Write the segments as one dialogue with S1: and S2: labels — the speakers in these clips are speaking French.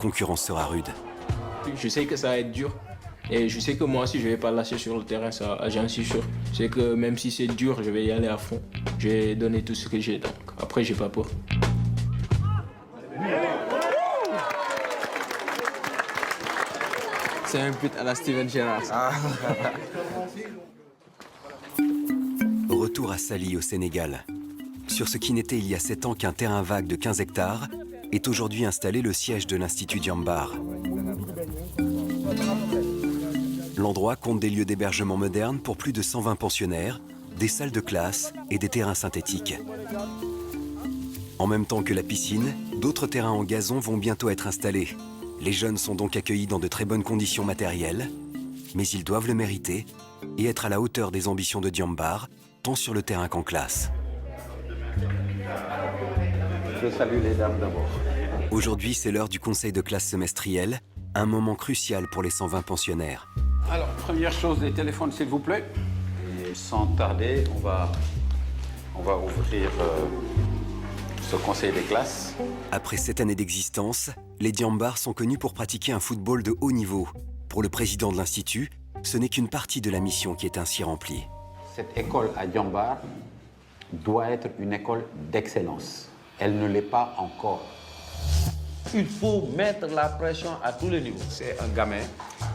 S1: concurrence sera rude.
S2: Je sais que ça va être dur. Et je sais que moi aussi, je ne vais pas lâcher sur le terrain, ça, j'en suis sûr. Je sais que même si c'est dur, je vais y aller à fond. Je vais donner tout ce que j'ai, donc après, j'ai pas peur. C'est un but à la Steven Gerrard.
S1: Retour à Saly, au Sénégal. Sur ce qui n'était il y a 7 ans qu'un terrain vague de 15 hectares, est aujourd'hui installé le siège de l'Institut Diambar. L'endroit compte des lieux d'hébergement modernes pour plus de 120 pensionnaires, des salles de classe et des terrains synthétiques. En même temps que la piscine, d'autres terrains en gazon vont bientôt être installés. Les jeunes sont donc accueillis dans de très bonnes conditions matérielles, mais ils doivent le mériter et être à la hauteur des ambitions de Diambar, tant sur le terrain qu'en classe.
S3: Je salue les dames d'abord.
S1: Aujourd'hui, c'est l'heure du conseil de classe semestriel, un moment crucial pour les 120 pensionnaires.
S3: Alors, première chose, les téléphones, s'il vous plaît. Et sans tarder, on va ouvrir ce conseil des classes.
S1: Après 7 années d'existence, les Diambars sont connus pour pratiquer un football de haut niveau. Pour le président de l'Institut, ce n'est qu'une partie de la mission qui est ainsi remplie.
S3: Cette école à Diambar doit être une école d'excellence. Elle ne l'est pas encore.
S4: Il faut mettre la pression à tous les niveaux.
S3: C'est un gamin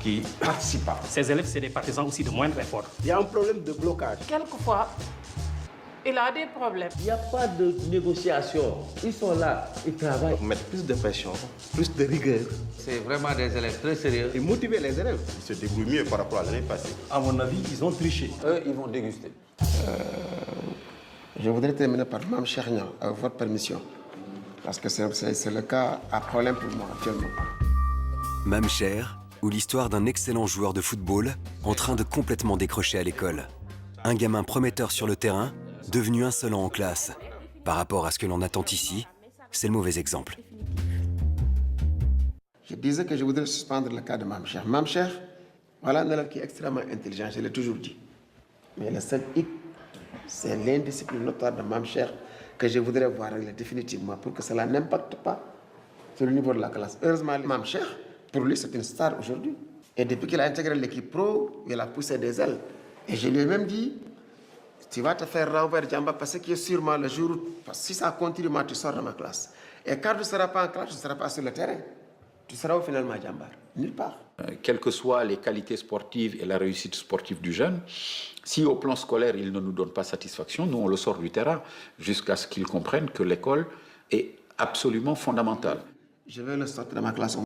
S3: qui participe pas.
S5: Ces élèves, c'est des partisans aussi de moindre effort.
S4: Il y a un problème de blocage.
S6: Quelquefois, il a des problèmes.
S4: Il n'y a pas de négociation. Ils sont là, ils travaillent.
S7: Mettre plus de pression, plus de rigueur.
S4: C'est vraiment des élèves très sérieux.
S7: Et motiver les élèves. Ils se débrouillent mieux par rapport à l'année passée.
S5: À mon avis, ils ont triché.
S3: Eux, ils vont déguster.
S8: Je voudrais terminer par Mme Chernian, avec votre permission. Parce que c'est le cas à problème pour moi actuellement.
S1: Mamcher, ou l'histoire d'un excellent joueur de football en train de complètement décrocher à l'école. Un gamin prometteur sur le terrain, devenu insolent en classe. Par rapport à ce que l'on attend ici, c'est le mauvais exemple.
S8: Je disais que je voudrais suspendre le cas de Mamcher. Mamcher, voilà un élève qui est extrêmement intelligent, je l'ai toujours dit. Mais le seul hic, c'est l'indiscipline notoire de Mamcher que je voudrais voir régler définitivement pour que cela n'impacte pas sur le niveau de la classe. Heureusement, Mamcher, pour lui, c'est une star aujourd'hui. Et depuis qu'il a intégré l'équipe pro, il a poussé des ailes. Et je lui ai même dit, tu vas te faire renvoyer Diambar parce que sûrement le jour où, si ça continue, tu sors de ma classe. Et quand tu ne seras pas en classe, tu ne seras pas sur le terrain. Tu seras finalement à Diambar, nulle part.
S3: Quelles que soient les qualités sportives et la réussite sportive du jeune, si au plan scolaire, il ne nous donne pas satisfaction, nous, on le sort du terrain jusqu'à ce qu'il comprenne que l'école est absolument fondamentale.
S8: Je vais le sortir de ma classe.